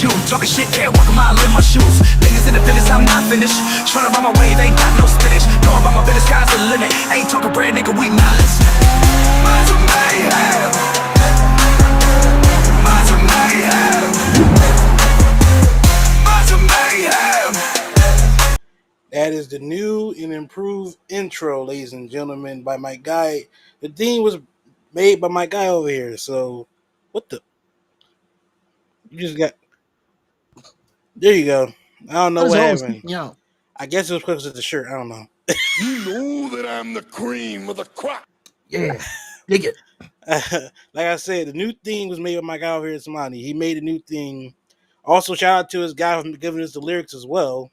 you. Talking shit, can't walk a mile in my shoes. Niggas in the business, I'm not finished. Tryna buy my wave, ain't got no spinach. Know about my business, sky's the limit. Ain't talking bread, nigga, we not. Minds of mayhem. Minds of mayhem. Minds of mayhem. That is the new and improved intro, ladies and gentlemen, by my guy. The theme was made by my guy over here. So, what the? You just got. There you go. I don't know what happened. Yeah. I guess it was because of the shirt. I don't know. You know that I'm the cream of the crop. Yeah. Dig it. Like I said, the new theme was made by my guy over here, Temoni. He made a new theme. Also, shout out to his guy for giving us the lyrics as well.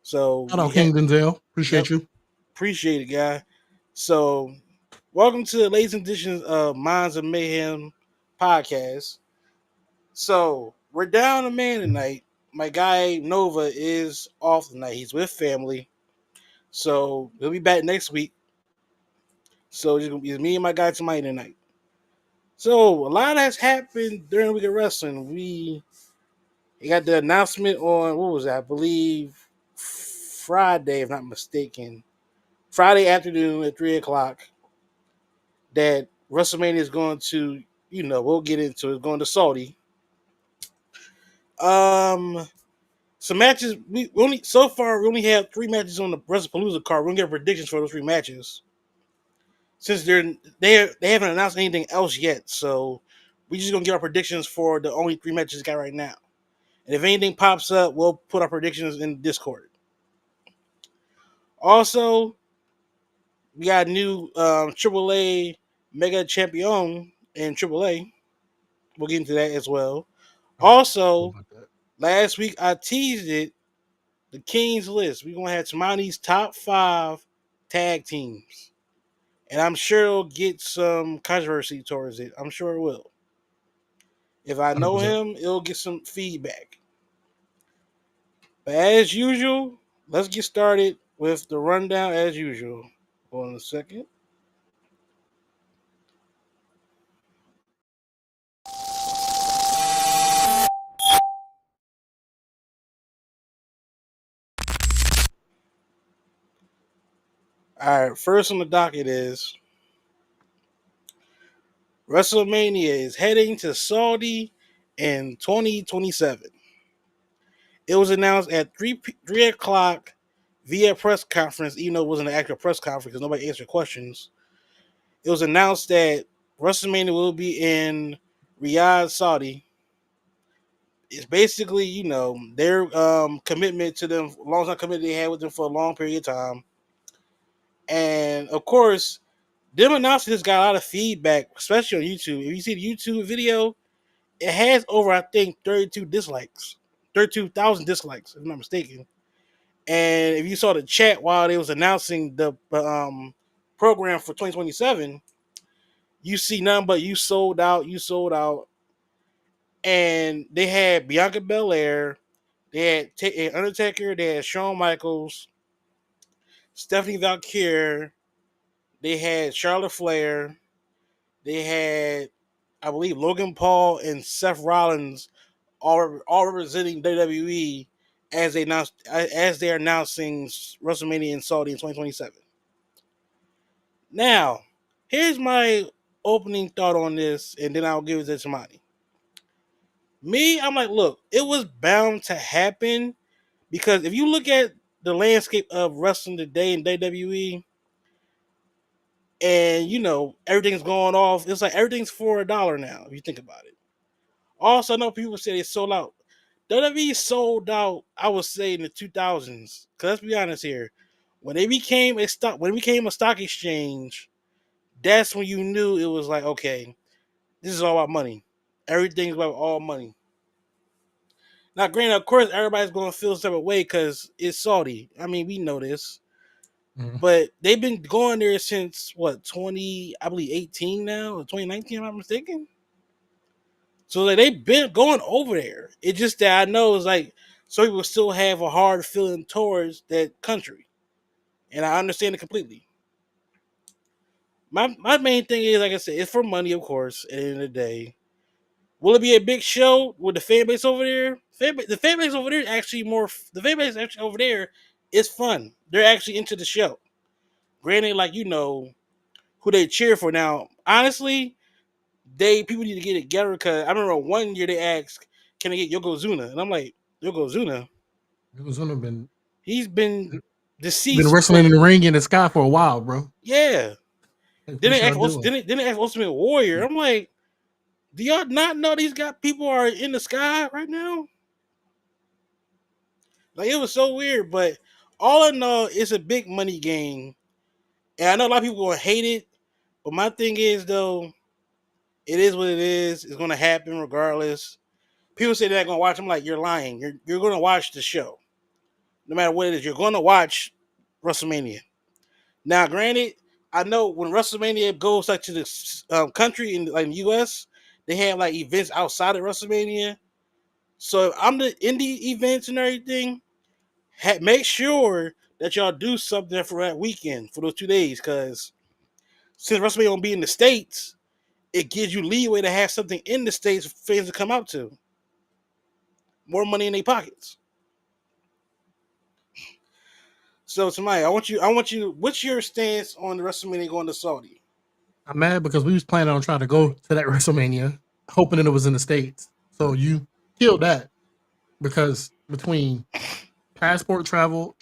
So, Shout out King Denzel. Appreciate you. Appreciate it, guy. So, welcome to the latest edition of Minds of Mayhem podcast. So, we're down a man tonight. My guy Nova is off tonight. He's with family. So, he'll be back next week. So, it's me and my guy tonight. So, a lot has happened during the week of wrestling. We got the announcement on, what was that? I believe Friday, if not mistaken. Friday afternoon at 3 o'clock. That WrestleMania is going to, we'll get into it, going to Saudi. Some matches, we only have 3 matches on the Wrestlepalooza card. We don't get predictions for those 3 matches. Since they haven't announced anything else yet, so we just gonna get our predictions for the only 3 matches we got right now. And if anything pops up, we'll put our predictions in Discord. Also, we got a new AAA Mega Champion in AAA. We'll get into that as well. Also, last week I teased it, the King's List. We're going to have Temoni's top 5 tag teams. And I'm sure it'll get some controversy towards it. I'm sure it will. If I know 100%. him, it'll get some feedback. But as usual, let's get started with the rundown as usual. Hold on a second. All right, first on the docket is WrestleMania is heading to Saudi in 2027. It was announced at 3 o'clock via press conference, even though it wasn't an actual press conference because nobody answered questions. It was announced that WrestleMania will be in Riyadh, Saudi. It's basically, their commitment to them, long-time commitment they had with them for a long period of time. And, of course, them announcing this got a lot of feedback, especially on YouTube. If you see the YouTube video, it has over, I think, 32,000 dislikes, if I'm not mistaken. And if you saw the chat while they was announcing the program for 2027, you see nothing but you sold out. And they had Bianca Belair, they had Undertaker, they had Shawn Michaels, Stephanie Valkyrie, they had Charlotte Flair, they had, I believe, Logan Paul and Seth Rollins, all representing WWE as they're announcing WrestleMania in Saudi in 2027. Now, here's my opening thought on this, and then I'll give it to somebody. I'm like, look, it was bound to happen because if you look at the landscape of wrestling today in WWE, and everything's going off, it's like everything's for $1 now, if you think about it. Also, I know people say they sold out. WWE sold out, I would say, in the 2000s. Because let's be honest here, when it became a stock exchange, that's when you knew it was like, okay, this is all about money. Everything's about all money. Now, granted, of course, everybody's going to feel a separate way because it's Saudi. I mean, we know this. Mm-hmm. But they've been going there since, 2018 now? Or 2019, if I'm not mistaken? So like, they've been going over there. It's just that I know it's like some people still have a hard feeling towards that country. And I understand it completely. My main thing is, like I said, it's for money, of course, at the end of the day. Will it be a big show with the fan base over there? The fan base over there is actually more. The fan base actually over there is fun. They're actually into the show. Granted, like who they cheer for now. Honestly, people need to get it together because I remember one year they asked, "Can I get Yokozuna?" And I'm like, Yokozuna. Yokozuna He's been been deceased wrestling in the ring in the sky for a while, bro. Yeah. Like, Then what they y'all ask doing? then they ask Ultimate Warrior. I'm like, do y'all not know these people are in the sky right now? Like it was so weird, but all I know it's a big money game. And I know a lot of people gonna hate it, but my thing is though, it is what it is. It's gonna happen regardless. People say they're not gonna watch. I'm like, you're lying. You're gonna watch the show. No matter what it is, you're gonna watch WrestleMania. Now, granted, I know when WrestleMania goes like to the country in like the US, they have like events outside of WrestleMania. So if I'm the indie events and everything, make sure that y'all do something for that weekend for those 2 days, because since WrestleMania won't be in the States, it gives you leeway to have something in the States for fans to come out to. More money in their pockets. So tonight, I want you. What's your stance on the WrestleMania going to Saudi? I'm mad because we was planning on trying to go to that WrestleMania, hoping that it was in the States. So you killed that because between passport travel,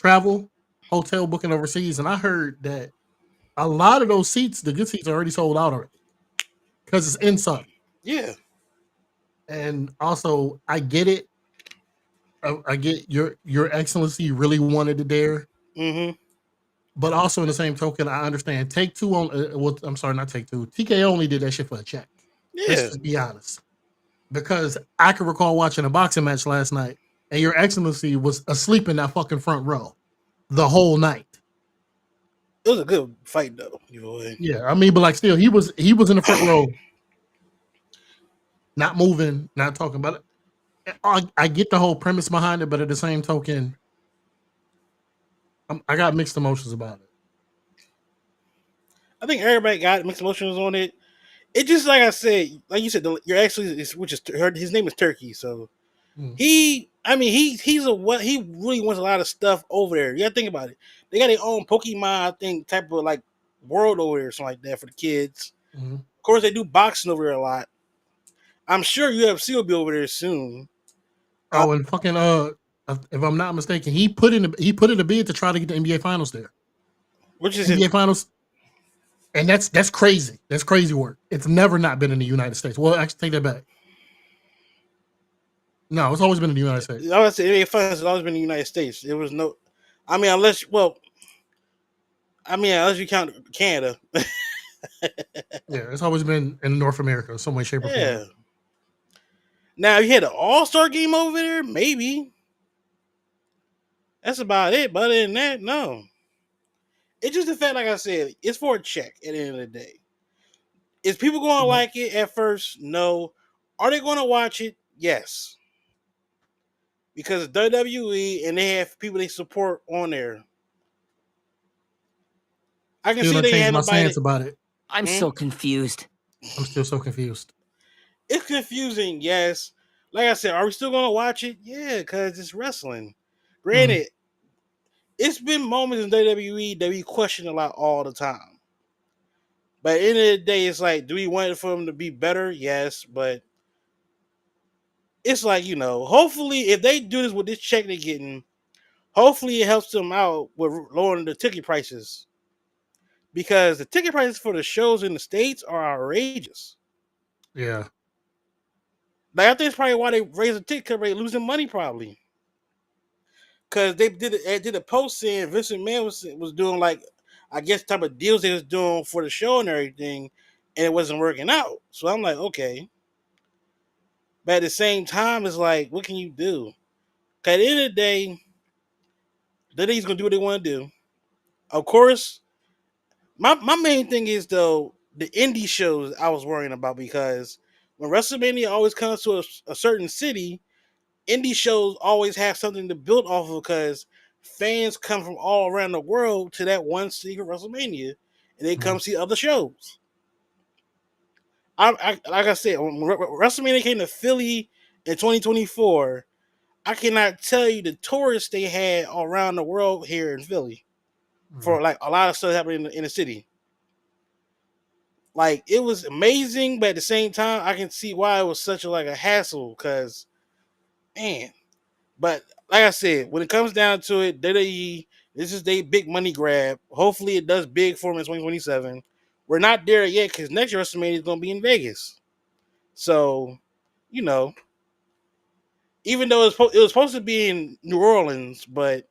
hotel booking overseas, and I heard that a lot of those seats, the good seats, are already sold out already because it's in Saudi. Yeah. And also, I get it. I get your excellency really wanted it there, Mm-hmm. but also in the same token, I understand Take Two on. Well, I'm sorry, not Take Two. TK only did that shit for a check. Let's Yeah. just be honest. Because I can recall watching a boxing match last night, and your excellency was asleep in that fucking front row the whole night. It was a good fight though. Yeah, I mean, but like still, he was in the front row, not moving, not talking about it. I get the whole premise behind it, but at the same token, I got mixed emotions about it. I think everybody got mixed emotions on it. It just like I said, like you said, your actually which is his name is Turkey, so Mm. he's a what he really wants a lot of stuff over there. You gotta think about it. They got their own Pokemon, I think, type of like world over there, or something like that for the kids. Mm-hmm. Of course, they do boxing over there a lot. I'm sure UFC will be over there soon. Oh, and fucking if I'm not mistaken, he put in a bid to try to get the NBA Finals there. Which is NBA Finals, and that's crazy. That's crazy work. It's never not been in the United States. Well, actually, take that back. No, it's always been in the United States. I would say NBA Finals has always been in the United States. There was no, unless you count Canada. Yeah, it's always been in North America, some way, shape, or form. Yeah. Now you had an All-Star game over there, maybe. That's about it. But other than that, no. It's just the fact, like I said, it's for a check at the end of the day. Is people going to like it at first? No. Are they going to watch it? Yes. Because it's WWE and they have people they support on there. I can Still see not they changed had my nobody. stance about it. I'm so confused. I'm still so confused. It's confusing, yes. Like I said, are we still going to watch it? Yeah, because it's wrestling. Granted, it's been moments in WWE that we question a lot all the time. But at the end of the day, it's like, do we want it for them to be better? Yes, but it's like, hopefully if they do this with this check they're getting, hopefully it helps them out with lowering the ticket prices. Because the ticket prices for the shows in the States are outrageous. Yeah. Like, I think it's probably why they raised the ticket rate, losing money probably. Because they did a post saying Vince McMahon was doing like, I guess, type of deals they was doing for the show and everything, and it wasn't working out. So I'm like, okay. But at the same time, it's like, what can you do? Because at the end of the day, they's going to do what they want to do. Of course, my main thing is, though, the indie shows I was worrying about, because when WrestleMania always comes to a certain city, indie shows always have something to build off of, because fans come from all around the world to that one secret WrestleMania, and they come see other shows. like I said, when WrestleMania came to Philly in 2024, I cannot tell you the tourists they had all around the world here in Philly for like a lot of stuff happening in the city. Like it was amazing, but at the same time, I can see why it was such a hassle. Cause man, but like I said, when it comes down to it, WWE, this is their big money grab. Hopefully, it does big for them in 2027. We're not there yet because next year WrestleMania is going to be in Vegas. So, you know, even though it was supposed to be in New Orleans, but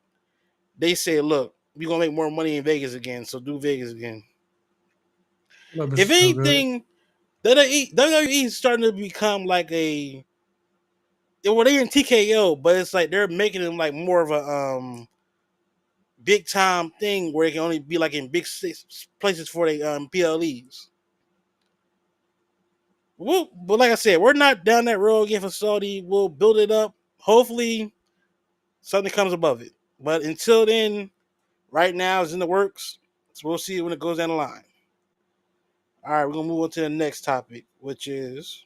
they say, look, we're going to make more money in Vegas again, so do Vegas again. That bitch If is so good. anything, WWE is starting to become like well, they're in TKO, but it's like they're making them like more of a big time thing where it can only be like in big places for the PLEs. But like I said, we're not down that road again for Saudi. We'll build it up. Hopefully, something comes above it. But until then, right now it's in the works. So we'll see when it goes down the line. All right, we're gonna move on to the next topic, which is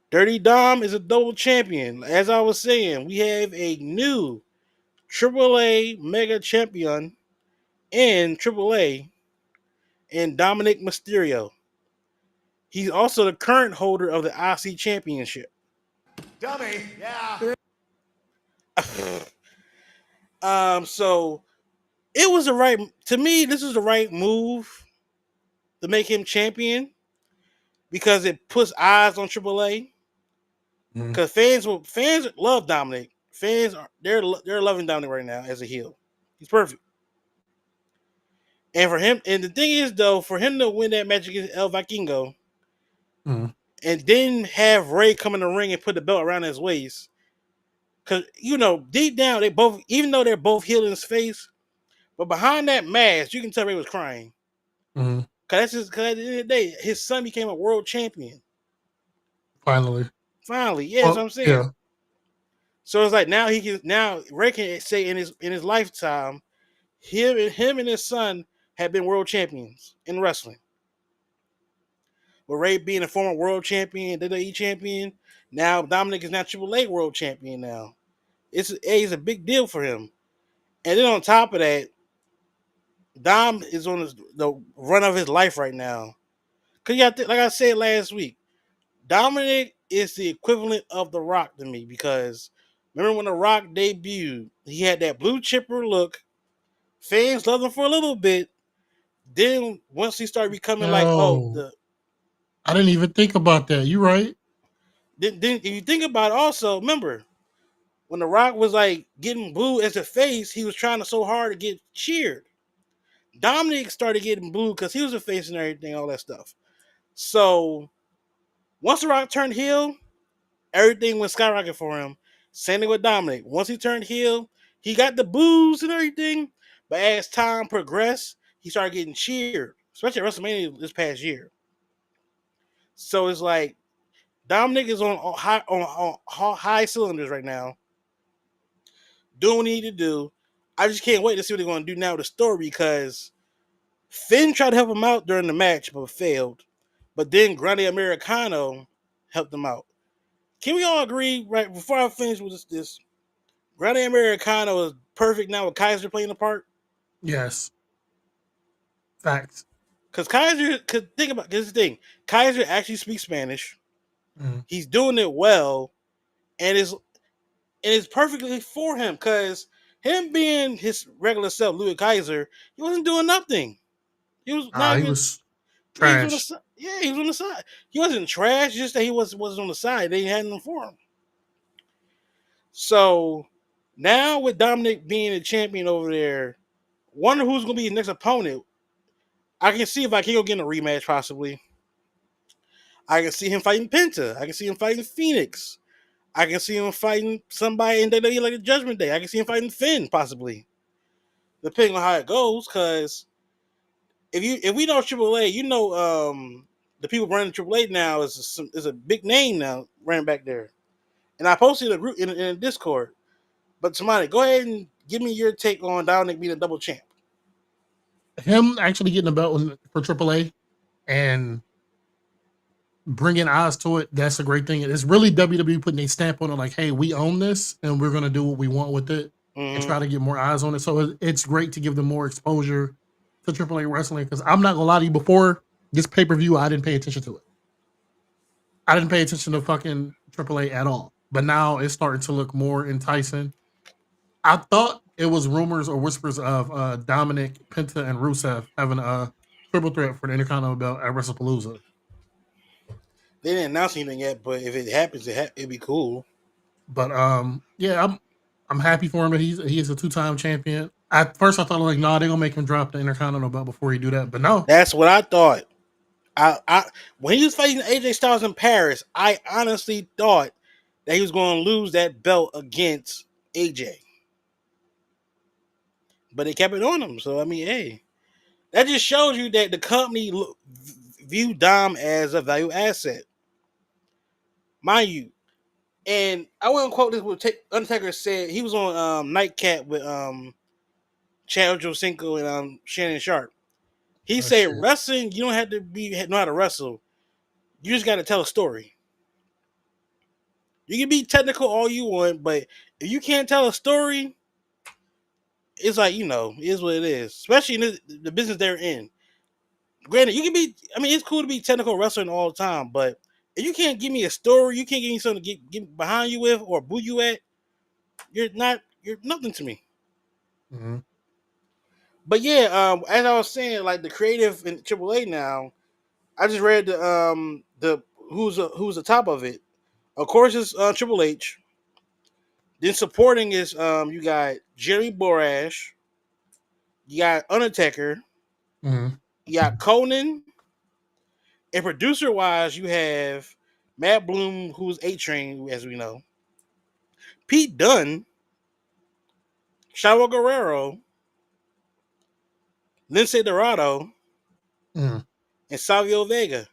Dirty Dom is a double champion. As I was saying, we have a new AAA Mega Champion in AAA and Dominic Mysterio. He's also the current holder of the IC Championship. Dummy, yeah. So it was the right to me. This was the right move to make him champion because it puts eyes on AAA. Because fans love Dominic. They're loving Dominic right now as a heel. He's perfect. And for him, and the thing is though, for him to win that match against El Vikingo, and then have Ray come in the ring and put the belt around his waist, because deep down they both, even though they're both heel in his face, but behind that mask you can tell Ray was crying. Because at the end of the day, his son became a world champion. Finally, Yeah, that's what I'm saying. Yeah. So it's like now Ray can say in his lifetime, him and his son have been world champions in wrestling. With Ray being a former world champion, WWE champion, now Dominic is now AAA world champion now. It's a big deal for him. And then on top of that, Dom is on the run of his life right now. Cause like I said last week, Dominic is the equivalent of The Rock to me because remember when The Rock debuted, he had that blue chipper look. Fans loved him for a little bit. Then once he started becoming like, I didn't even think about that. You right. Then if you think about it, also remember when The Rock was like getting booed as a face, he was trying so hard to get cheered. Dominic started getting booed because he was a face and everything, all that stuff. So once The Rock turned heel, everything went skyrocket for him. Same thing with Dominic. Once he turned heel, he got the boos and everything. But as time progressed, he started getting cheered, especially at WrestleMania this past year. So it's like Dominic is on high cylinders right now, doing what he need to do. I just can't wait to see what they're going to do now with the story because Finn tried to help him out during the match but failed. But then Grande Americano helped him out. Can we all agree, right before I finish with this Grande Americano is perfect now with Kaiser playing the part? Yes. Facts. Because Kaiser could think about this thing. Kaiser actually speaks Spanish. He's doing it well, and it's perfectly for him. Because him being his regular self, Louis Kaiser, he wasn't doing nothing. He was not He even. was Yeah, he was on the trash. side. Yeah, he was on the side. He wasn't trash. Just that he was on the side. They had him for him. So now with Dominic being a champion over there, wonder who's gonna be his next opponent. I can see if I can go get a rematch possibly. I can see him fighting Penta. I can see him fighting Phoenix. I can see him fighting somebody in WWE like a Judgment Day. I can see him fighting Finn possibly, depending on how it goes. Because if we know AAA, the people running AAA now is a big name now running back there. And I posted a group in a Discord. But somebody, go ahead and give me your take on Dominic being a double champ. him actually getting a belt for AAA and bringing eyes to it, that's a great thing. It's really WWE putting a stamp on it, like, hey, we own this and we're gonna do what we want with it and try to get more eyes on it. So it's great to give them more exposure to AAA wrestling. Because I'm not gonna lie to you, before this pay per view, I didn't pay attention to it. I didn't pay attention to fucking AAA at all. But now it's starting to look more enticing. I thought it was rumors or whispers of Dominic, Penta, and Rusev having a triple threat for the Intercontinental belt at Wrestlepalooza. They didn't announce anything yet, but if it happens, it'd be cool. But yeah, I'm happy for him that he is a 2-time champion. At first, I thought like, no, they're gonna make him drop the Intercontinental belt before he do that. But no, That's what I thought. I when he was fighting AJ Styles in Paris, I honestly thought that he was going to lose that belt against AJ, but they kept it on him. So I mean, hey, that just shows you that the company viewed Dom as a value asset, mind you. And I wouldn't quote this. What Undertaker said, he was on Nightcap with Chad Ochocinco and Shannon Sharp. He said, shit. wrestling, you don't have to know how to wrestle. You just got to tell a story. You can be technical all you want, but if you can't tell a story, it's like, it is what it is. Especially in the business they're in. Granted, you can be, I mean, it's cool to be technical wrestling all the time, but if you can't give me a story, you can't give me something to get behind you with or boo you at, you're nothing to me. Mm-hmm. But yeah, as I was saying, like the creative in AAA now, I just read the who's the top of it. Of course, it's Triple H. Then supporting is you got Jerry Borash, you got Undertaker, Mm-hmm. you got Conan, and producer wise you have Matt Bloom, who's A Train, as we know, Pete Dunne, Chavo Guerrero, Lince Dorado, Mm-hmm. and Savio Vega.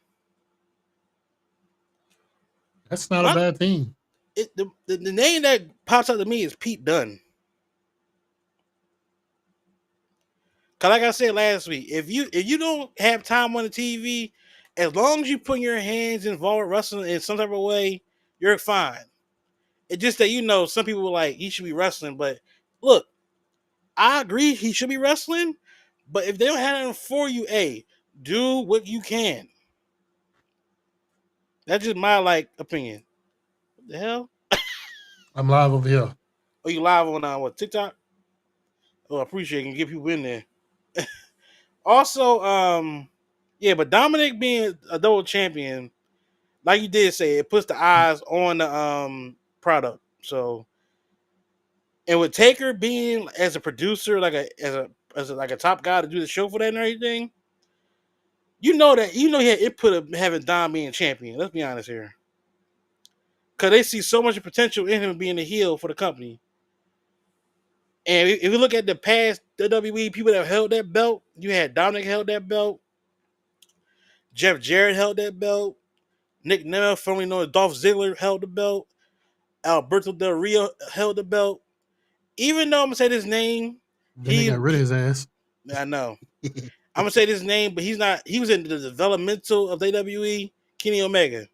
That's not a My bad team. the name that pops out to me is Pete Dunne. Cause like I said last week, if you don't have time on the TV, as long as you put your hands involved with wrestling in some type of way, you're fine. It's just that some people were like he should be wrestling, but look, I agree he should be wrestling, but if they don't have it for you, do what you can. That's just my opinion. What the hell? I'm live over here. Oh, you live on what TikTok? Oh, I appreciate you can get people in there. Also, yeah, but Dominic being a double champion, like you did say, it puts the eyes on the product. So, and with Taker being as a producer, like a top guy to do the show for that and everything, he had input of having Dom being champion. Let's be honest here, because they see so much potential in him being a heel for the company. And if you look at the past WWE people that have held that belt, you had Dominic held that belt, Jeff Jarrett held that belt, Nick Nemeth, formerly known as Dolph Ziggler, held the belt. Alberto Del Rio held the belt. Even though I'm gonna say this name, Then they got rid of his ass. I know. I'm gonna say this name, but he's not. He was in the developmental of WWE. Kenny Omega.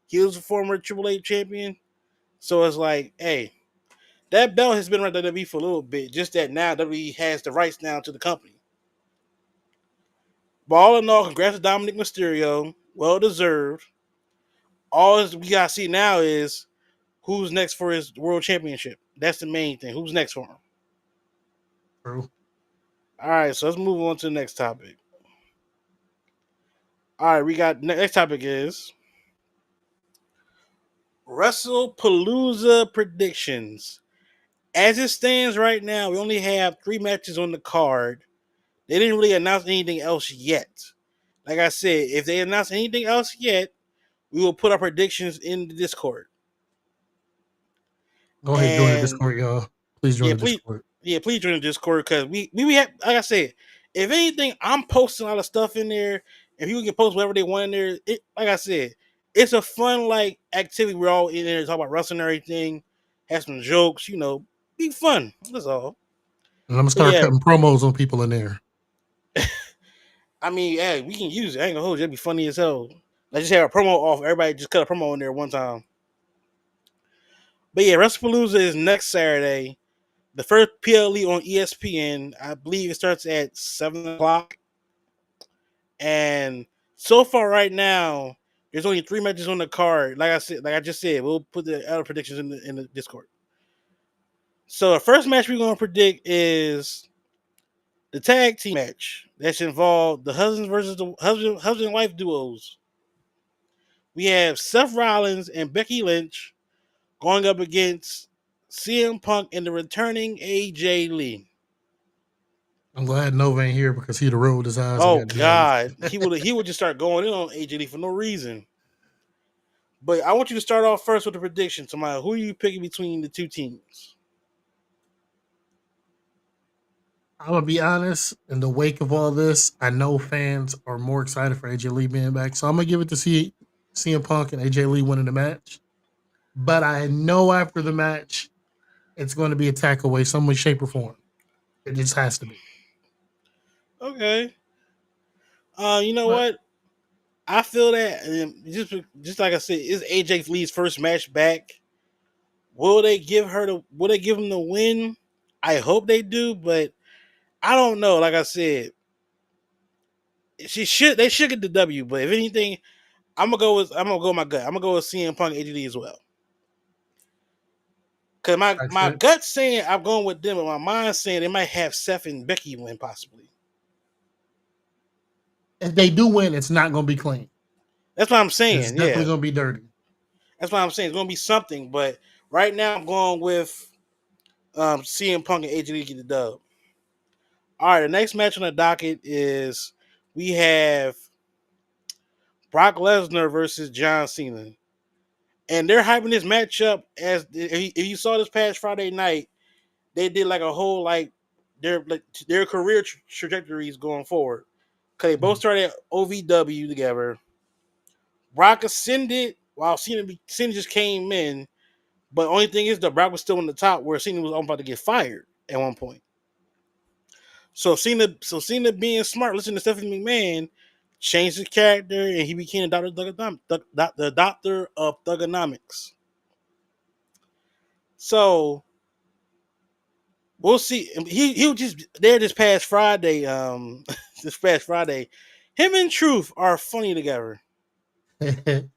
He was a former Triple H champion. So it's like, hey, that belt has been around WWE for a little bit. Just that now WWE has the rights now to the company. But all in all, congrats to Dominic Mysterio. Well deserved. All we gotta see now is who's next for his world championship. That's the main thing. Who's next for him? True. All right, so let's move on to the next topic. All right, we got next topic is Wrestlepalooza predictions. As it stands right now, we only have 3 matches on the card. They didn't really announce anything else yet. Like I said, if they announce anything else yet, we will put our predictions in the Discord. Go ahead, join the And Discord, y'all. Please join yeah, the please, Discord. please join the Discord because we have, like I said, if anything, I'm posting a lot of stuff in there. If people can post whatever they want in there, like I said, it's a fun activity. We're all in there talk about wrestling and everything, have some jokes, be fun. That's all. And I'm gonna But start yeah, cutting promos on people in there. I mean, hey, we can use it. I ain't gonna hold you. It'd be funny as hell. Let's just have a promo off. Everybody just cut a promo in there one time. But yeah, Wrestlepalooza is next Saturday. The first PLE on ESPN. I believe it starts at 7 o'clock. And so far, right now, there's only 3 matches on the card. Like I just said, we'll put the other predictions in the Discord. So the first match we're gonna predict is the tag team match that's involved the husbands versus the husband and wife duos. We have Seth Rollins and Becky Lynch going up against CM Punk and the returning AJ Lee. I'm glad Nova ain't here because he'd have rolled his eyes and Oh got jealous. God, he would just start going in on AJ Lee for no reason. But I want you to start off first with the prediction. Tomorrow, who are you picking between the two teams? I'm gonna be honest. In the wake of all this, I know fans are more excited for AJ Lee being back, so I'm gonna give it to CM Punk and AJ Lee winning the match. But I know after the match, it's going to be a tack away, some way, shape, or form. It just has to be. Okay. You know But what? I feel that just like I said, it's AJ Lee's first match back. Will they give him the win? I hope they do, but I don't know. Like I said, they should get the W, but if anything, I'm gonna go with my gut. I'm gonna go with CM Punk AJ as well. Cause that's my it. gut saying I'm going with them, but my mind saying they might have Seth and Becky win possibly. If they do win, it's not going to be clean. That's what I'm It's saying. definitely Yeah, going to be dirty. that's what I'm saying. It's gonna be something, but right now I'm going with CM Punk and AJ get the dub. All right, the next match on the docket is we have Brock Lesnar versus John Cena, and they're hyping this matchup as if you saw this past Friday night, they did like a whole their career trajectories going forward. Cause they both started at OVW together. Brock ascended while Cena just came in, but only thing is that Brock was still on the top where Cena was about to get fired at one point. So Cena being smart, listening to Stephanie McMahon, changed his character and he became the doctor of thugonomics. So we'll see. He was just there this past Friday. This past Friday, him and Truth are funny together. Him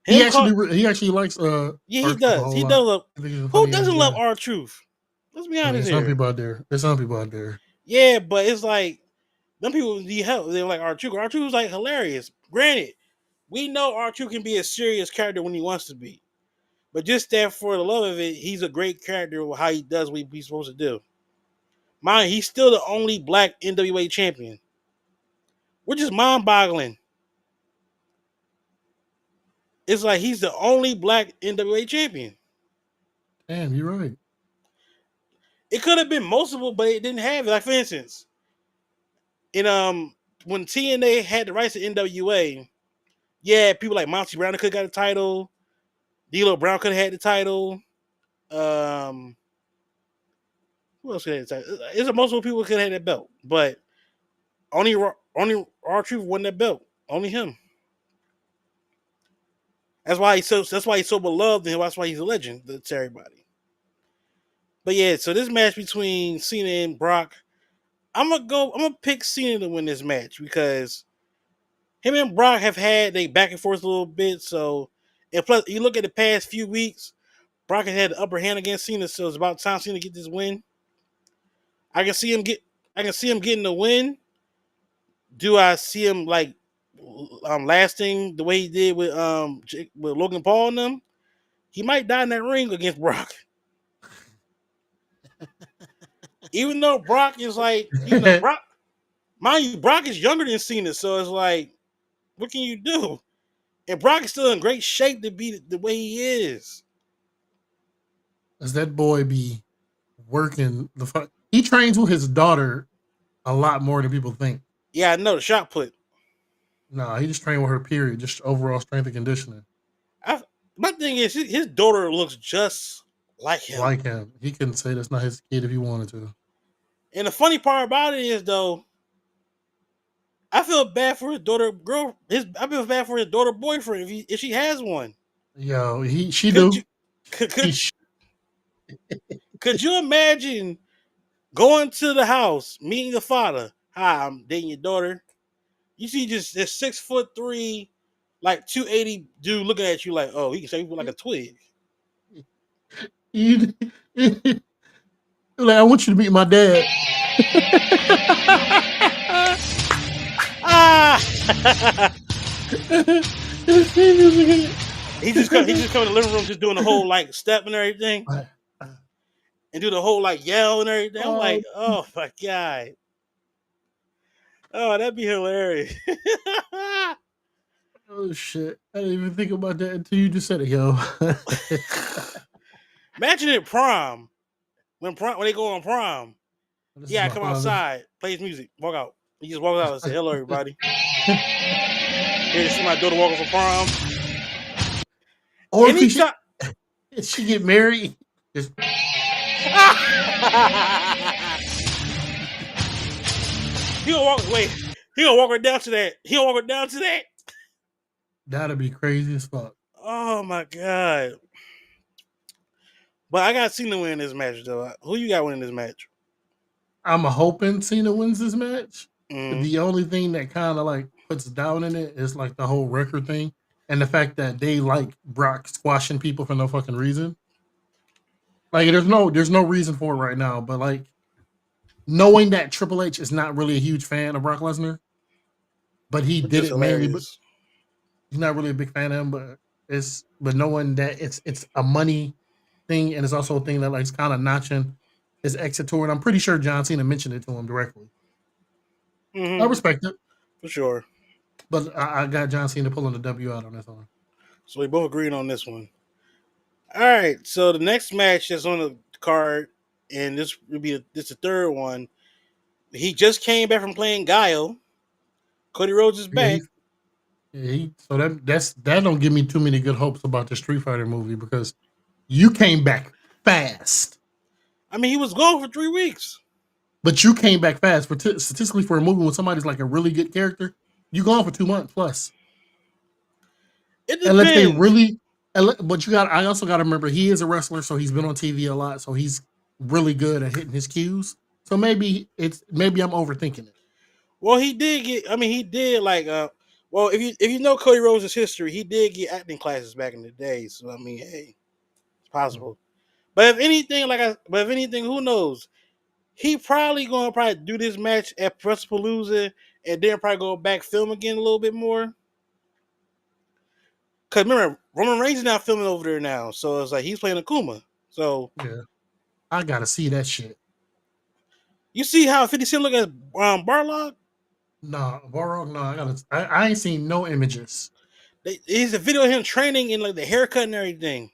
called He actually likes Yeah, he R-Truth a does. whole He lot. does love. I think he's a Who funny ass doesn't love guy. our Truth? Let's be I mean, honest here. there's some people out there. Yeah, but it's like them people need help. They're like our Truth. Our Truth is like hilarious. Granted, we know our Truth can be a serious character when he wants to be, but just that for the love of it, he's a great character with how he does what he's supposed to do. Mind, he's still the only black NWA champion, which is mind-boggling. It's like he's the only black NWA champion. Damn, you're right. It could have been multiple, but it didn't have it. Like for instance, in when TNA had the rights to NWA, yeah, people like Monty Brown could have got a title. D'Lo Brown could have had the title. Um, who else could have had the title? It's multiple people could have had that belt, but only R-Truth won that belt. Only him. That's why he's so beloved, and that's why he's a legend to everybody. But yeah, so this match between Cena and Brock, I'm gonna pick Cena to win this match because him and Brock have had they back and forth a little bit. So, and plus, you look at the past few weeks, Brock has had the upper hand against Cena. So it's about time Cena get this win. I can see him get. I can see him getting the win. Do I see him like lasting the way he did with Logan Paul and them? He might die in that ring against Brock. Even though Brock is like, Brock, mind you, Brock is younger than Cena, so it's like, what can you do? And Brock is still in great shape to be the way he is. As that boy be working he trains with his daughter a lot more than people think. Yeah, I know the shot put. No, he just trained with her. Period. Just overall strength and conditioning. My thing is, his daughter looks just like him. Like him, he couldn't say that's not his kid if he wanted to. And the funny part about it is, though, I feel bad for his daughter girl. I feel bad for his daughter boyfriend if she has one. Yo, she Could you do. could He could, could you imagine going to the house, meeting the father? Hi, I'm dating your daughter. You see just this 6'3", like 280 dude looking at you like, oh, he can shape you like a twig. he, like, I want you to meet my dad. Ah! He just come in the living room just doing the whole like step and everything and do the whole like yell and everything. I'm Oh, like, oh my god. Oh, that'd be hilarious. oh shit! I didn't even think about that until you just said it, yo. Imagine it prom. When they go on prom. This is Yeah, I my come father. outside, plays music, walk out. He just walks out and say, hello everybody. Here to see my daughter walking for prom. Or if Anytime she get married, just he gonna walk wait. He gonna walk her down to that. He gonna walk her down to that. that'd be crazy as fuck. Oh my god. But I got Cena win this match though. Who you got winning this match? I'm hoping Cena wins this match. Mm-hmm. The only thing that kind of like puts down in it is like the whole record thing and the fact that they like Brock squashing people for no fucking reason. Like there's no reason for it right now, but like knowing that Triple H is not really a huge fan of Brock Lesnar, but he Which did is it mainly, but hilarious. he's not really a big fan of him, but knowing that it's a money thing and it's also a thing that like kind of notching his exit tour, and I'm pretty sure John Cena mentioned it to him directly. I Mm-hmm. respect it, For sure. but I got John Cena pulling the W out on this one. So we both agreed on this one. All right. So the next match that's on the card, and this will be the third one. He just came back from playing Guile. Cody Rhodes is Yeah, back. so that don't give me too many good hopes about the Street Fighter movie because you came back fast, I mean, he was gone for 3 weeks. but you came back fast. Statistically, for a movie when somebody's like a really good character, you gone for 2 months plus. It Unless they depends. really, but I also got to remember he is a wrestler, so he's been on TV a lot, so he's really good at hitting his cues. So maybe I'm overthinking it. Well, he did get. I mean, he did like. Well, if you know Cody Rhodes' history, he did get acting classes back in the day. So I mean, hey, it's possible. But if anything, who knows? He probably do this match at Wrestlepalooza and then probably go back film again a little bit more. Cause remember, Roman Reigns is now filming over there now, so it's like he's playing Akuma. So Yeah, I gotta see that shit. you see how 50 Cent look at Barlock? Nah, Borog, no, I ain't seen no images. He's a video of him training in like the haircut and everything.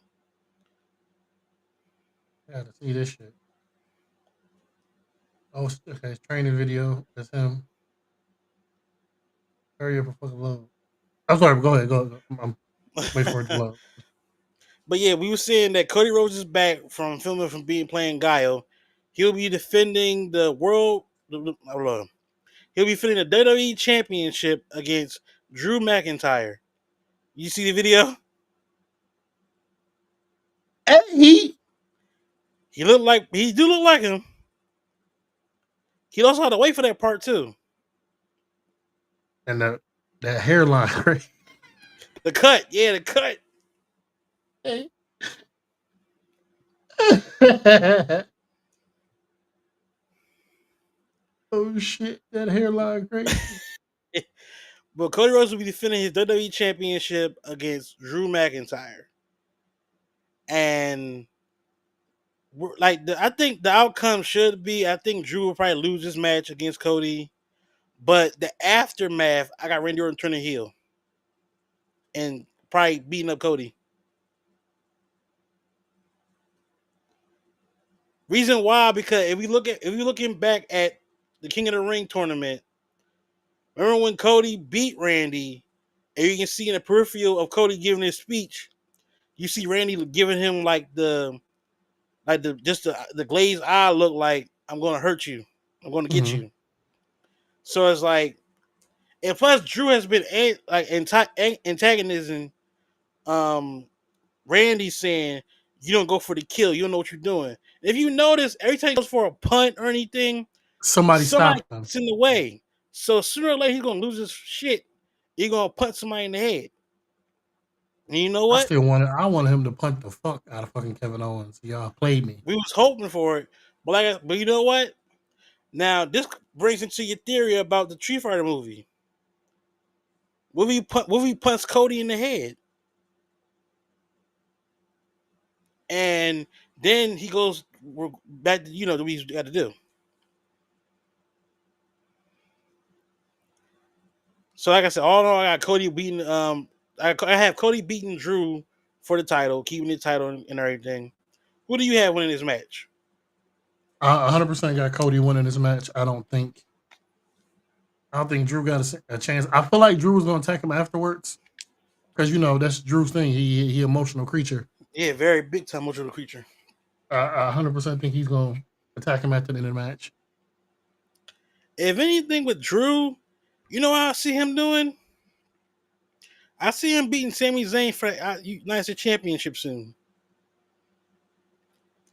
I gotta see this shit. Oh, okay, training video. That's him. Hurry up and fucking load. I'm sorry, go ahead. I'm waiting for it to load. But yeah, we were saying that Cody Rhodes is back from filming from being playing Guile. He'll be defending the world. He'll be defending the WWE Championship against Drew McIntyre. You see the video? He He do look like him. He also had to wait for that part too. and that hairline, right? The cut, yeah, the cut. Oh shit, that hairline crazy. But Cody Rhodes will be defending his WWE Championship against Drew McIntyre, and I think the outcome should be I think Drew will probably lose this match against Cody, but the aftermath I got Randy Orton turning heel and probably beating up Cody. Reason why because if you're looking back at the King of the Ring tournament, remember when Cody beat Randy, and you can see in the peripheral of Cody giving his speech, you see Randy giving him the glazed eye look like I'm going to hurt you, I'm going to get Mm-hmm. you. So it's like And plus, Drew has been antagonizing um Randy, saying you don't go for the kill, you don't know what you're doing. If you notice, every time he goes for a punt or anything, Somebody somebody stopped him. gets in the way. So sooner or later he's gonna lose his shit. He's gonna punch somebody in the head. And you know what? I wanted him to punch the fuck out of fucking Kevin Owens. Y'all played me. We was hoping for it, but you know what? Now this brings into your theory about the Street Fighter movie. Will we punch Cody in the head? And then he goes back to what we got to do. So like I said, all in all, I got Cody beating. I have Cody beating Drew for the title, keeping the title and everything. Who do you have winning this match? I 100% got Cody winning this match. I don't think Drew got a chance. I feel like Drew was going to attack him afterwards because that's Drew's thing. He emotional creature. Yeah, very big time emotional creature. I 100% think he's going to attack him after the end of the match. If anything with Drew, you know how I see him doing? I see him beating Sami Zayn for the United States Championship soon.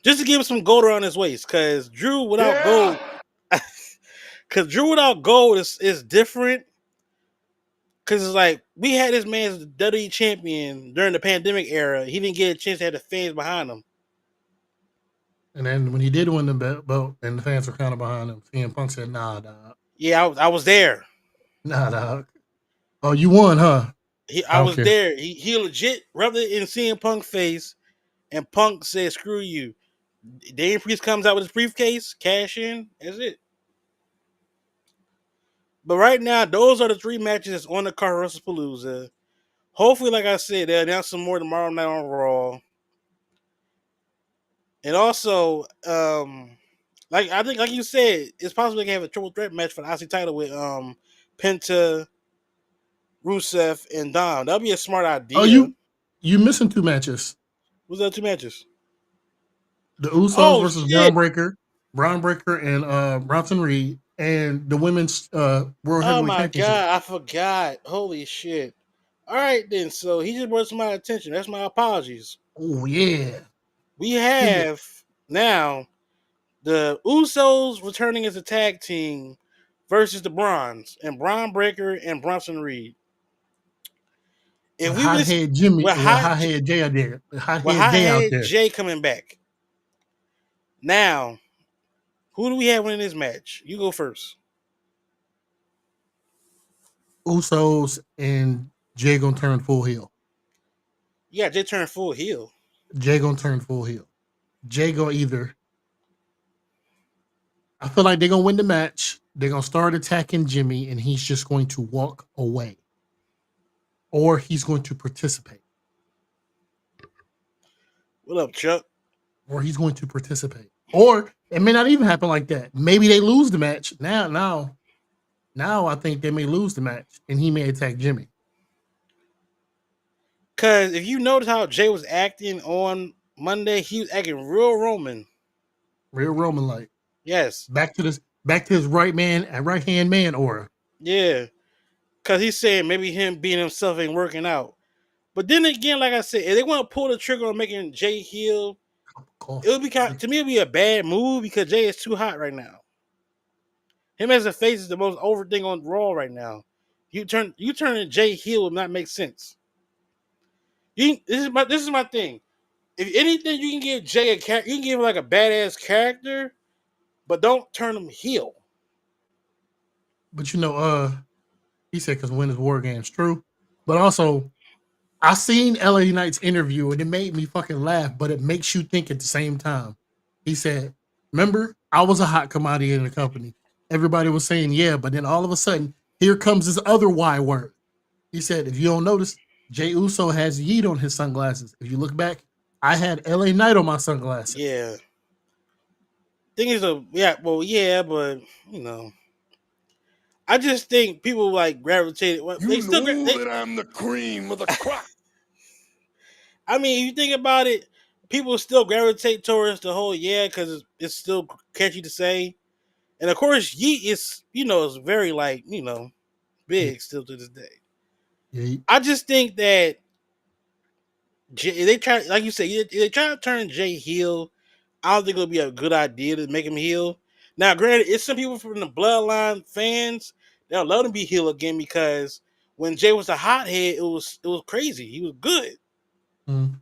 Just to give him some gold around his waist, because Drew without gold, is different. Because it's like we had this man as the WWE champion during the pandemic era. He didn't get a chance to have the fans behind him. And then when he did win the belt and the fans were kind of behind him, CM Punk said, "Nah, dog. Yeah, I was there. Nah, dog. Oh, you won, huh? I was there. He legit rubbed it in CM Punk's face, and Punk said, "Screw you." Damian Priest comes out with his briefcase, cash in. That's it. But right now, those are the three matches that's on the card for Wrestlepalooza. Hopefully, like I said, they'll announce some more tomorrow night on Raw. And also, like you said, it's possible they can have a triple threat match for the IC title with Penta, Rusev, and Dom. That'll be a smart idea. Oh, you missing two matches. What's the other two matches? The Usos versus Braun Breaker and Bronson Reed, and the women's World Heavyweight Championship. God, I forgot. Holy shit. All right, then. So he just brought to my attention. That's my apologies. Oh, yeah. We have now the Usos returning as a tag team versus the Bronze and Braun Breaker and Bronson Reed. If Hothead Jimmy, Hothead Jay out there, Hothead Jay coming back. Now, who do we have winning this match? You go first. Usos and Jay gonna turn full heel. Yeah, Jay turned full heel. Jay gonna turn full heel. Jay gonna either. I feel like they're gonna win the match. They're gonna start attacking Jimmy, and he's just going to walk away, or he's going to participate. What up, Chuck? Or he's going to participate, or it may not even happen like that. Maybe they lose the match. Now, I think they may lose the match, and he may attack Jimmy. Because if you notice how Jay was acting on Monday, he was acting real Roman. Real Roman like. Yes. Back to his right hand man aura. Yeah. Because he's saying maybe him being himself ain't working out. But then again, like I said, if they want to pull the trigger on making Jay heel, it would be to me, it'd be a bad move because Jay is too hot right now. Him as a face is the most over thing on Raw right now. You turning Jay heel would not make sense. This is my thing. If anything, you can give Jay you can give him like a badass character, but don't turn him heel. But he said because when is War Games true, but also I seen LA Knight's interview and it made me fucking laugh, but it makes you think at the same time. He said, "Remember, I was a hot commodity in the company. Everybody was saying yeah, but then all of a sudden, here comes this other Y word." He said, "If you don't notice, Jey Uso has Yeet on his sunglasses. If you look back, I had LA Knight on my sunglasses." Yeah. Thing is, but I just think people like gravitated. That I'm the cream of the crop. I mean, if you think about it, people still gravitate towards the whole because it's still catchy to say. And of course, Yeet is, is very big still to this day. Yeah, I just think that they try, like you said, they try to turn Jay heel. I don't think it'll be a good idea to make him heel. Now, granted, it's some people from the Bloodline fans they'll let him be heel again because when Jay was a hothead, it was crazy. He was good, mm,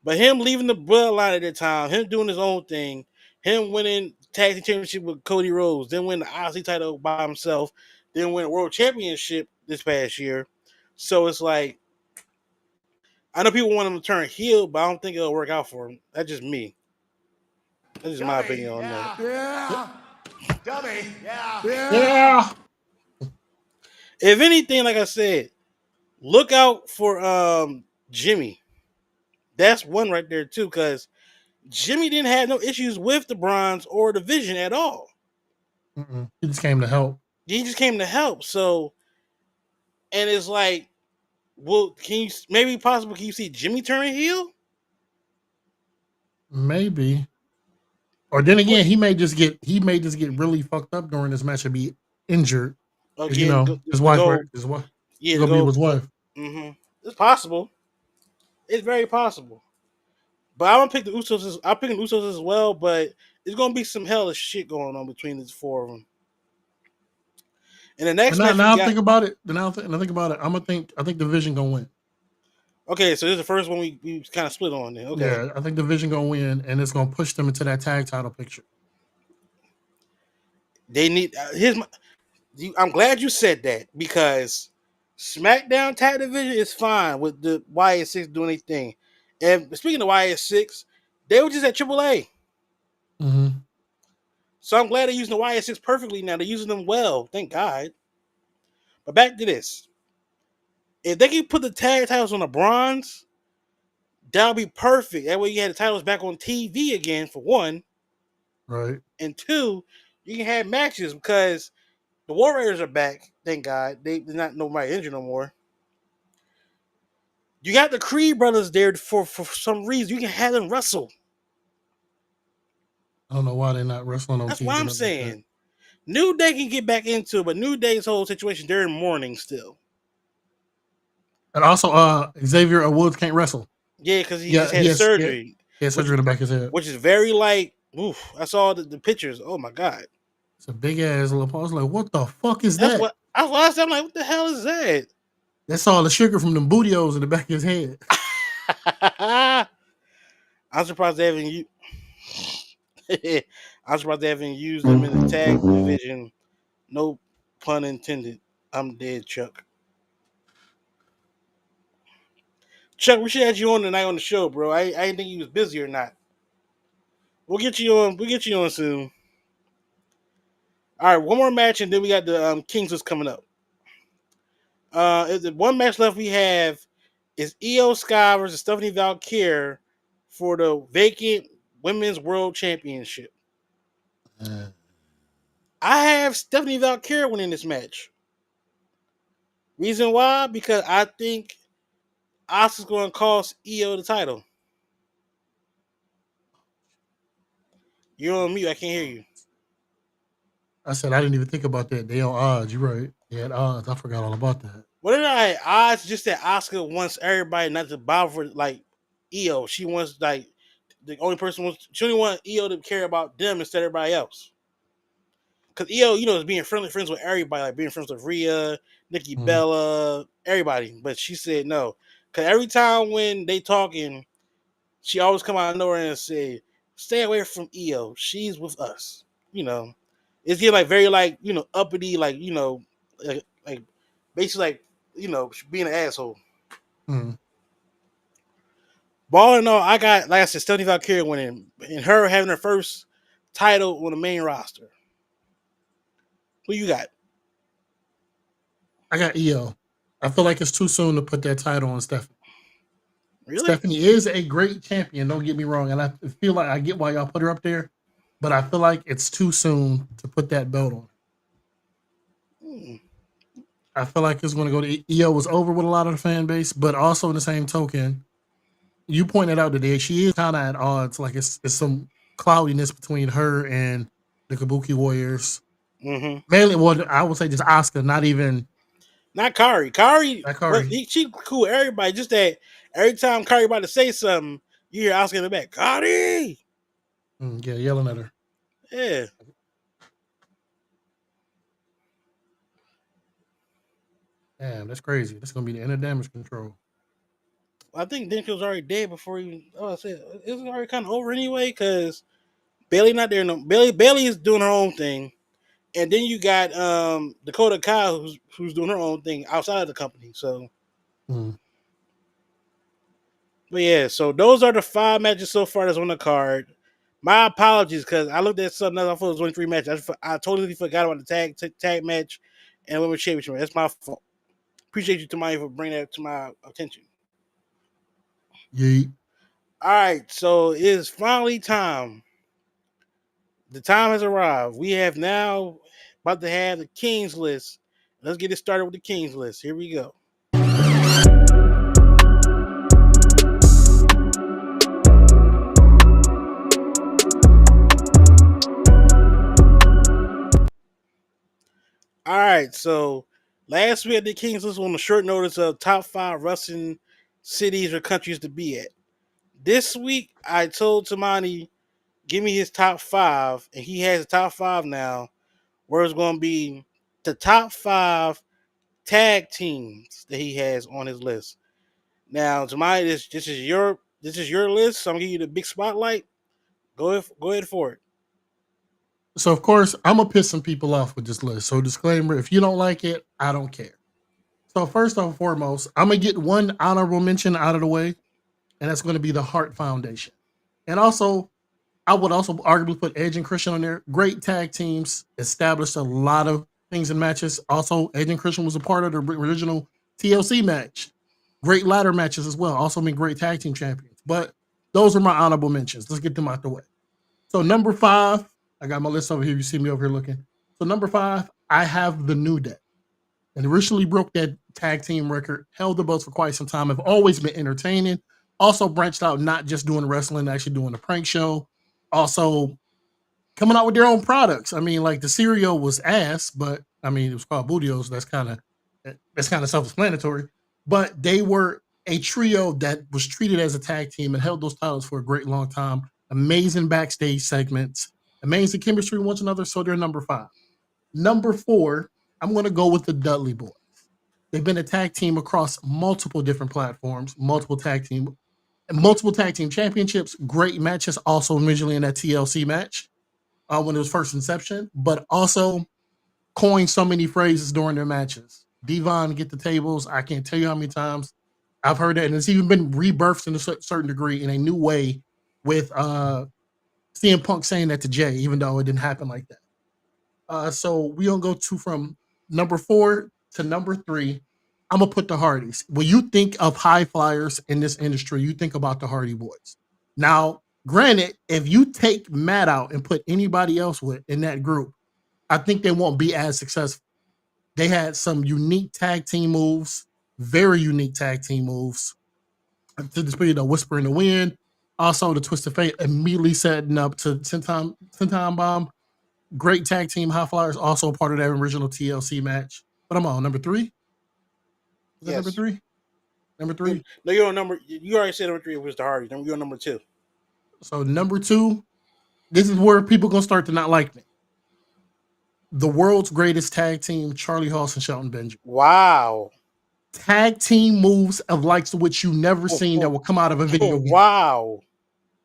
but him leaving the Bloodline at that time, him doing his own thing, him winning tag team championship with Cody Rhodes, then win the IC title by himself, then win a world championship this past year. So it's like I know people want him to turn heel, but I don't think it'll work out for him. That's just me. That's just my opinion on that. Yeah. Dummy. Yeah. yeah. If anything, like I said, look out for Jimmy. That's one right there too, because Jimmy didn't have no issues with the bronze or the Vision at all. He just came to help. He just came to help. So, and it's like, well, can you maybe possibly can you see Jimmy turn heel? Maybe. Or then again, he may just get really fucked up during this match and be injured. Because you Again, know his wife, his wife, yeah, gonna be with his wife. Mm-hmm. It's possible. It's very possible. But I'm gonna pick the Usos. I'm picking the Usos as well, but it's gonna be some hell of shit going on between these four of them. And the next And match now we got. think about it. Now think about it. I think the Vision gonna win. Okay, so this is the first one we kind of split on. Then okay, Yeah, I think the Vision gonna win, and it's gonna push them into that tag title picture. they need. I'm glad you said that because SmackDown Tag Division is fine with the YS6 doing their thing. And speaking of YS6, they were just at AAA. Mm-hmm. So I'm glad they're using the YS6 perfectly now. They're using them well, thank God. But back to this. If they can put the tag titles on the bronze, that'll be perfect. That way you had the titles back on TV again, for one. Right. And two, you can have matches because the Warriors are back, thank God. They're not nobody injured no more. You got the Creed brothers there for some reason. You can have them wrestle. I don't know why they're not wrestling on That's TV. what I'm saying. New Day can get back into it, but New Day's whole situation, they're in mourning still. And also, Xavier Woods can't wrestle. Yeah, because he just had surgery. He had surgery in the back of his head. Which is very like, oof. I saw the pictures. Oh my God. It's a big ass little paw. I was like, what the fuck is That's that? what I was. I'm like, what the hell is that? That's all the sugar from them bootios in the back of his head. I'm surprised they haven't used. I'm surprised they haven't used them in the tag division. No pun intended. I'm dead, Chuck. Chuck, we should have you on tonight on the show, bro. I didn't think you was busy or not. We'll get you on. We'll get you on soon. All right, one more match, and then we got the Kings that's coming up. The one match left we have is Io Sky versus Stephanie Valkyrie for the vacant Women's World Championship. I have Stephanie Valkyrie winning this match. Reason why? Because I think Asuka's going to cost Io the title. You're on mute. I can't hear you. I said I didn't even think about that. They on odds. You're right. They had odds. I forgot all about that. What did I odds? Just that Asuka wants everybody not to bother for like Io. She wants like the only person wants. She only wants Io to care about them instead of everybody else. Because Io, is being friends with everybody, like being friends with Rhea, Nikki Bella, everybody. But she said no. Because every time when they talking, she always come out of nowhere and say, "Stay away from Io. She's with us." It's getting like very like uppity, like like basically like being an asshole. Ball and all, I got, like I said, Stephanie Valkyrie winning and her having her first title on the main roster. Who you got? I got Io. I feel like it's too soon to put that title on Stephanie. Really? Stephanie is a great champion. Don't get me wrong, and I feel like I get why y'all put her up there, but I feel like it's too soon to put that belt on. I feel like it's going to go to Io was over with a lot of the fan base, but also in the same token, you pointed out today she is kind of at odds. Like it's some cloudiness between her and the Kabuki Warriors. Mm-hmm. Mainly, well, I would say just Asuka, not even Not Kari. Kari, Not Kari. she cool with everybody. Just that every time Kari about to say something, you hear Oscar in the back, Kari. Yeah, yelling at her. Yeah. Damn, that's crazy. That's gonna be the end of damage control. I think Denko was already dead before even. Oh, I said it was already kind of over anyway because Bailey not there. No, Bailey is doing her own thing, and then you got Dakota Kai who's doing her own thing outside of the company. So, but yeah, so those are the 5 matches so far that's on the card. My apologies because I looked at something else. I thought it was only 3 matches. I totally forgot about the tag match and women's championship. That's my fault. Appreciate you, Tamani, for bringing that to my attention. Yeet. All right, so it is finally time. The time has arrived. We have now about to have the Kings list. Let's get it started with the Kings list. Here we go. All right, so last week I did Kings list on a short notice of top 5 wrestling cities or countries to be at. This week I told Tamani, give me his top 5, and he has a top 5 now, where it's going to be the top 5 tag teams that he has on his list. Now, Tamani, this is your list, so I'm gonna give you the big spotlight. Go ahead for it. So of course I'm gonna piss some people off with this list. So disclaimer: if you don't like it, I don't care. So first and foremost, I'm gonna get one honorable mention out of the way, and that's gonna be the Hart Foundation. And also, I would also arguably put Edge and Christian on there. Great tag teams, established a lot of things in matches. Also, Edge and Christian was a part of the original TLC match. Great ladder matches as well. Also been great tag team champions. But those are my honorable mentions. Let's get them out the way. So number 5, I got my list over here. You see me over here looking. So number 5, I have the New Day. And originally broke that tag team record, held the belts for quite some time, have always been entertaining. Also branched out, not just doing wrestling, actually doing a prank show. Also coming out with their own products. I mean, like the cereal was ass, but I mean, it was called Bootios. That's kind of self-explanatory. But they were a trio that was treated as a tag team and held those titles for a great long time. Amazing backstage segments, amazing chemistry with one another. So they're number 5. Number 4, I'm going to go with the Dudley Boys. They've been a tag team across multiple different platforms, multiple tag team championships, great matches. Also originally in that TLC match when it was first inception, but also coined so many phrases during their matches. Devon get the tables. I can't tell you how many times I've heard that, and it's even been rebirthed in a certain degree in a new way with CM Punk saying that to Jay, even though it didn't happen like that. So we gonna go from number 4 to number 3. I'm gonna put the Hardys. When you think of high flyers in this industry, you think about the Hardy Boys. Now, granted, if you take Matt out and put anybody else in that group, I think they won't be as successful. They had some unique tag team moves, very unique tag team moves. To display the Whisper in the Wind, also the Twist of Fate, immediately setting up to 10-time bomb. Great tag team high flyers, also part of that original TLC match. But I'm on number 3. Is that Yes. number 3? Number 3? No, you're on number. You already said number 3 was the Hardys. You're on number 2. So number 2, this is where people gonna start to not like me. The world's greatest tag team, Charlie Haas and Shelton Benjamin. Wow. Tag team moves of likes of which you never seen that will come out of a video game. Wow.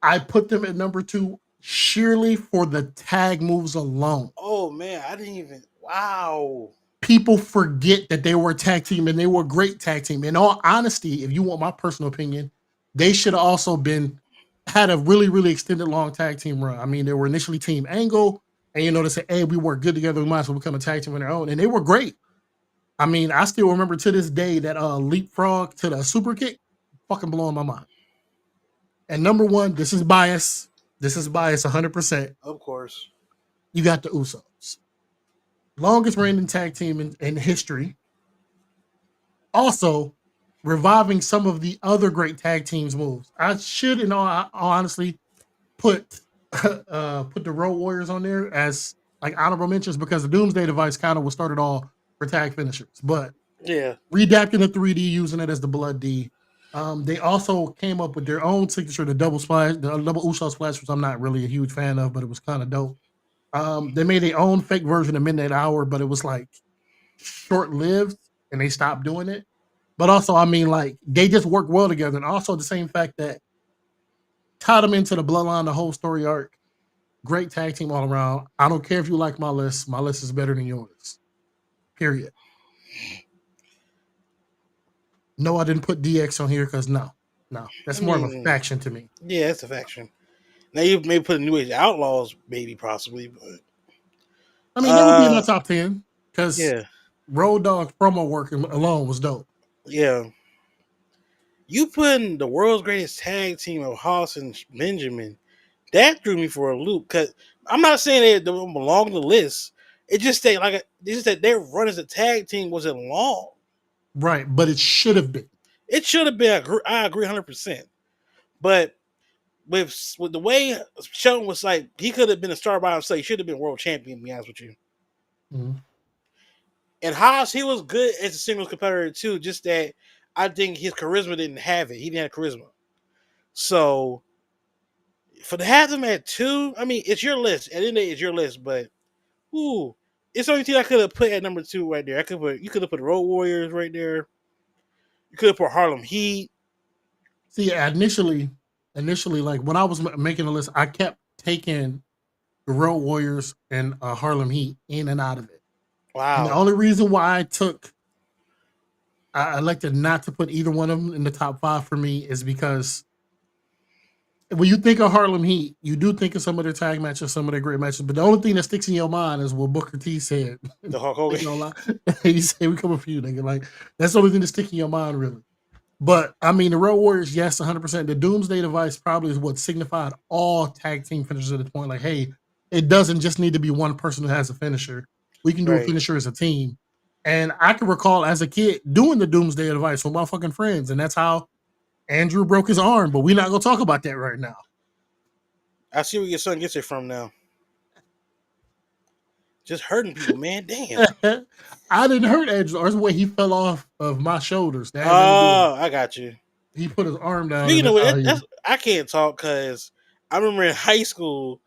I put them at number 2 sheerly for the tag moves alone. Oh man, I didn't even. Wow. People forget that they were a tag team and they were a great tag team. In all honesty, if you want my personal opinion, they should have also had a really, really extended long tag team run. I mean, they were initially Team Angle, and they said, hey, we work good together, we might as well become a tag team on their own. And they were great. I mean, I still remember to this day that leapfrog to the super kick, fucking blowing my mind. And number 1, this is bias. This is bias 100%. Of course. You got the Usos. Longest reigning tag team in history. Also, reviving some of the other great tag teams moves. I should, in all honestly, put the Road Warriors on there as like honorable mentions because the Doomsday Device kind of was started all for tag finishers. But Yeah. Redacting the 3D, using it as the Blood D. They also came up with their own signature, the double splash, the double Uso splash, which I'm not really a huge fan of, but it was kind of dope. They made their own fake version of Midnight Hour, but it was like short lived, and they stopped doing it. But also, I mean, like they just work well together, and also the same fact that tied them into the bloodline, the whole story arc. Great tag team all around. I don't care if you like my list. My list is better than yours. Period. No, I didn't put DX on here because no, that's I more of a mean, faction to me. yeah, it's a faction. Now you may put a New Age Outlaws, maybe possibly, but I mean, they would be in my top 10 because yeah, Road Dogg promo work alone was dope. yeah. You putting the world's greatest tag team of Hoss and Benjamin, that threw me for a loop. Cause I'm not saying they don't belong on the list. It's just that their run as a tag team wasn't long. Right, but it should have been. It should have been. I agree 100%. But with the way Shelton was like, he could have been a star by himself. He should have been world champion. To be honest with you. Mm-hmm. And Haas, he was good as a singles competitor too. Just that I think his charisma didn't have it. He didn't have charisma. So for to have them at 2, I mean, it's your list. At the end of the day, it's your list. But ooh, it's the only thing I could have put at number 2 right there. You could have put Road Warriors right there. You could have put Harlem Heat. See, initially, like when I was making the list, I kept taking the Road Warriors and Harlem Heat in and out of it. Wow. And the only reason why I elected not to put either one of them in the top 5 for me is because when you think of Harlem Heat, you do think of some of their tag matches, some of their great matches, but the only thing that sticks in your mind is what Booker T said. The Hulk Hogan. He said, "We coming for you, nigga." Like that's the only thing that sticks in your mind, really. But I mean, the Road Warriors, yes, 100%. The Doomsday Device probably is what signified all tag team finishers at the point. Like, hey, it doesn't just need to be one person who has a finisher. We can do a finisher as a team. And I can recall as a kid doing the Doomsday Device with my fucking friends, and that's how Andrew broke his arm. But we're not gonna talk about that right now. I see where your son gets it from now. Just hurting people, man. Damn. I didn't hurt Andrew. Or the way he fell off of my shoulders. I got you. He put his arm down. Speaking of it, I can't talk because I remember in high school,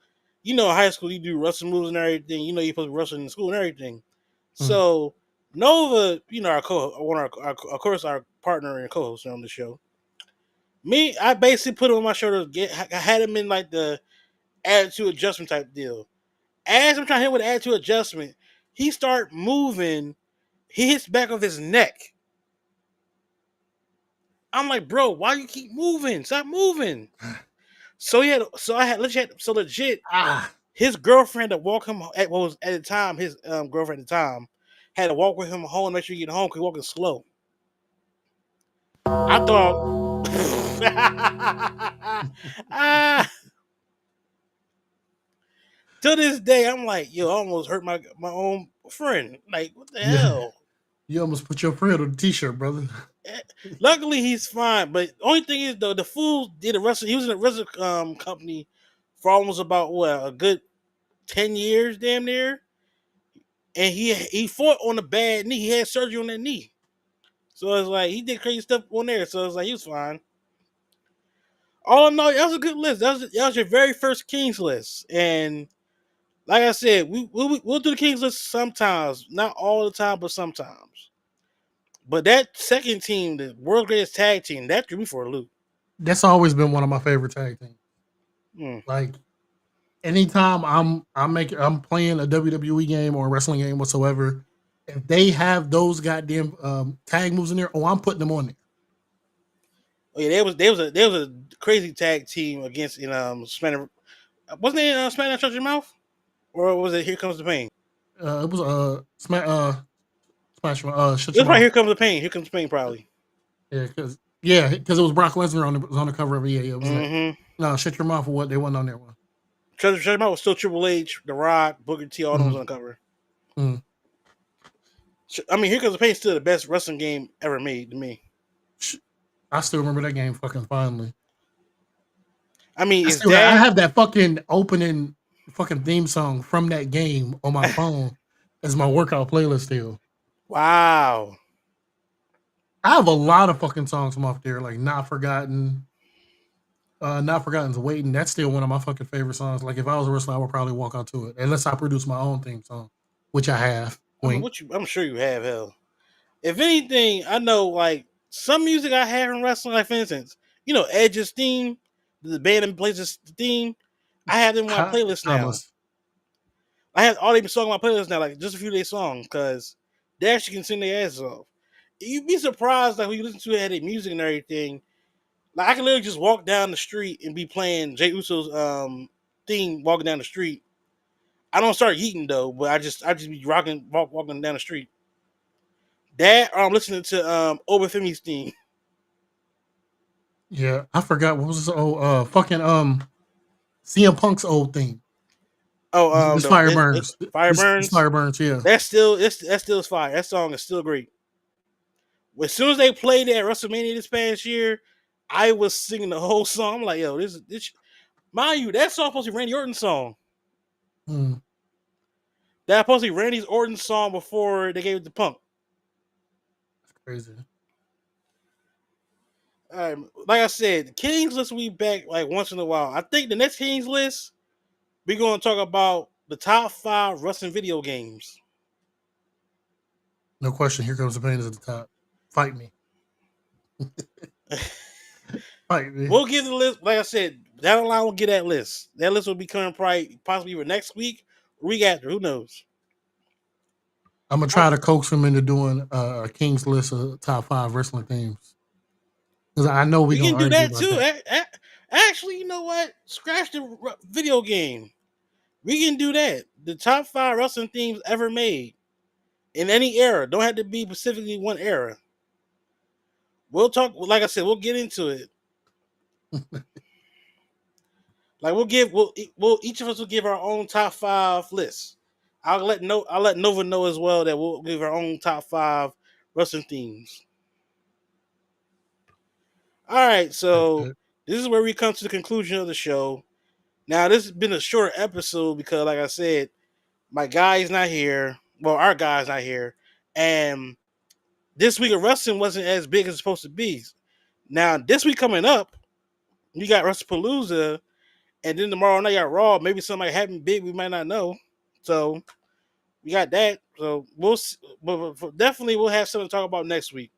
in high school you do wrestling moves and everything. You're supposed to be wrestling in school and everything. So Nova, our of course, our partner and co-host on the show. Me, I basically put him on my shoulder. I had him in like the attitude adjustment type deal. As I'm trying to hit him with the attitude adjustment, he start moving. He hits back of his neck. I'm like, bro, why you keep moving? Stop moving. So legit. His girlfriend to walk him at what was at the time his girlfriend at the time had to walk with him home, make sure you get home because he's walking slow. I thought, to this day, I'm like, yo, I almost hurt my own friend. Like, what the hell? You almost put your friend on the t-shirt, brother. Luckily, he's fine. But only thing is, though, the fool did a wrestling. He was in a wrestling company for almost about a good 10 years, damn near. And he fought on a bad knee. He had surgery on that knee. So it's like he did crazy stuff on there. So it's like he was fine. Oh no, that was a good list. That was your very first Kings list. And like I said, we'll do the Kings list sometimes. Not all the time, but sometimes. But that second team, the world's greatest tag team, that threw me for a loop. That's always been one of my favorite tag teams. Like anytime I'm playing a WWE game or a wrestling game whatsoever, if they have those goddamn tag moves in there, I'm putting them on there. Oh yeah, there was a crazy tag team against Smash. Wasn't it Smash Shut Your Mouth, or was it Here Comes the Pain? It was Smash. Shut Your Mouth. Right, Here Comes the Pain. Here Comes the Pain, probably. Yeah, because it was Brock Lesnar was on the cover of it. Yeah, it was. No, Shut Your Mouth. What they wasn't on that one. Shut Your Mouth was still Triple H, The Rock, Booker T, all those on the cover. I mean, Here Comes the Pain is still the best wrestling game ever made to me. I still remember that game fucking fondly. I mean, I have that fucking opening fucking theme song from that game on my phone as my workout playlist still. Wow. I have a lot of fucking songs from off there, like Not Forgotten. Not Forgotten's Waiting. That's still one of my fucking favorite songs. Like if I was a wrestler, I would probably walk out to it. Unless I produce my own theme song, which I have. I mean, I'm sure you have. Hell, if anything, I know like some music I have in wrestling. Like for instance, Edge's theme, the band that plays this theme. I have them on my playlist now. I have all these songs on my playlist now, like just a few of their songs, because they actually can sing their asses off. You'd be surprised, like when you listen to their music and everything. Like I can literally just walk down the street and be playing Jey Uso's theme walking down the street. I don't start yeeting though, but I just be walking down the street. That or I'm listening to Obafemi's theme. Yeah, I forgot what was his old fucking CM Punk's old theme. Oh, this Fire Burns. Fire Burns. This Fire Burns. Yeah, that's still fire. That song is still great. As soon as they played it at WrestleMania this past year, I was singing the whole song. I'm like, yo, this. Mind you, that song supposed to be Randy Orton's song. That supposed to be Randy Orton's song before they gave it to Punk. That's crazy. Like I said, the Kings list will be back like once in a while. I think the next Kings list, we're going to talk about the top 5 wrestling video games. No question. Here comes the pain at the top. Fight me. Fight me. We'll give the list. Like I said, that line will get that list. That list will be coming possibly either next week or week after. Who knows? I'm gonna try to coax him into doing a King's list of top 5 wrestling themes. Because I know we can do that too. Actually, you know what? Scratch the video game. We can do that. The top 5 wrestling themes ever made in any era. Don't have to be specifically one era. We'll talk. Like I said, we'll get into it. Like we'll each of us will give our own top 5 lists. I'll let Nova know as well that we'll give our own top 5 wrestling themes. All right, so this is where we come to the conclusion of the show. Now, this has been a short episode because, like I said, my guy's not here. Well, our guy's not here, and this week of wrestling wasn't as big as it's supposed to be. Now, this week coming up, we got Wrestlepalooza, and then tomorrow night got Raw. Maybe something happening big we might not know. So we got that. So but definitely we'll have something to talk about next week.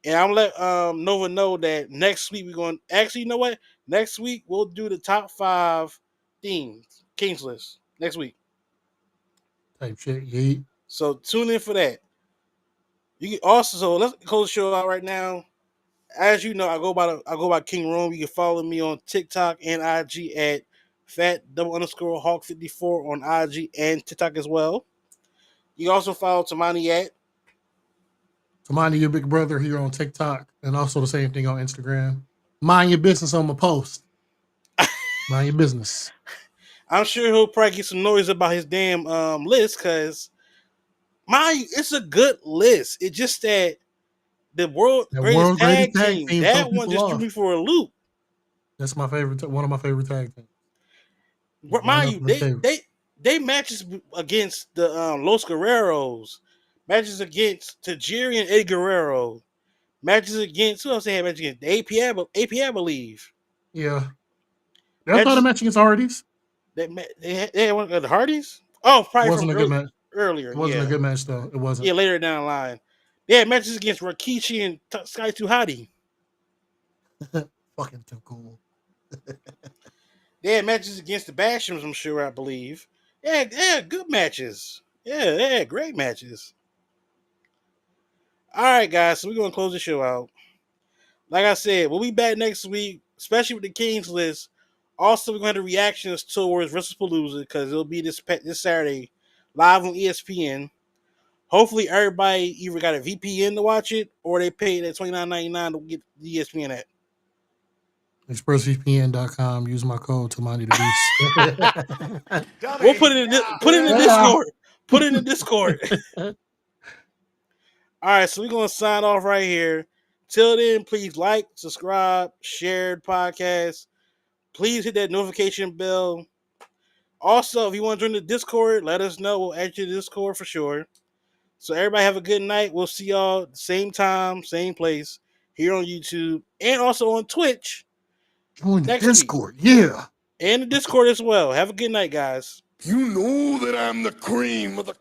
And I'm gonna let Nova know that next week we're going. Actually, you know what? Next week we'll do the top 5 themes, Kings list next week. Type shit, yeah. So tune in for that. You can also so let's close the show out right now. As you know, I go by King Rome. You can follow me on TikTok and IG at fat_Hawk54 on IG and TikTok as well. You can also follow Temoni at Temoni, your big brother, here on TikTok, and also the same thing on Instagram. Mind your business on my post. Mind your business. I'm sure he'll probably get some noise about his damn list because it's a good list. It's just that the world's greatest tag team that one just threw me for a loop. That's my favorite. One of my favorite tag teams. Mind you, they matches against the Los Guerreros, matches against Tajiri and Eddie Guerrero, matches against who else they had matches against? The AP, I believe. Yeah, that's not a match against Hardys. They had one of the Hardys. Oh, probably wasn't a good match earlier. It wasn't a good match though. It wasn't. Yeah, later down the line, they had matches against Rikishi and Sky Too Hotty. Fucking too cool. They had matches against the Bashams, I'm sure, I believe. Yeah, good matches. Yeah, they had great matches. All right, guys, so we're going to close the show out. Like I said, we'll be back next week, especially with the Kings list. Also, we're going to have reactions towards Wrestlepalooza because it'll be this Saturday live on ESPN. Hopefully, everybody either got a VPN to watch it or they paid that $29.99 to get the ESPN app. ExpressVPN.com. Use my code Temoni the Beast. We'll put it in the Discord. Put it in the Discord. All right, so we're gonna sign off right here. Till then, please like, subscribe, share the podcast. Please hit that notification bell. Also, if you want to join the Discord, let us know. We'll add you to the Discord for sure. So everybody have a good night. We'll see y'all same time, same place here on YouTube and also on Twitch Join the next week. Discord. Yeah. And the Discord as well. Have a good night, guys. You know that I'm the cream of the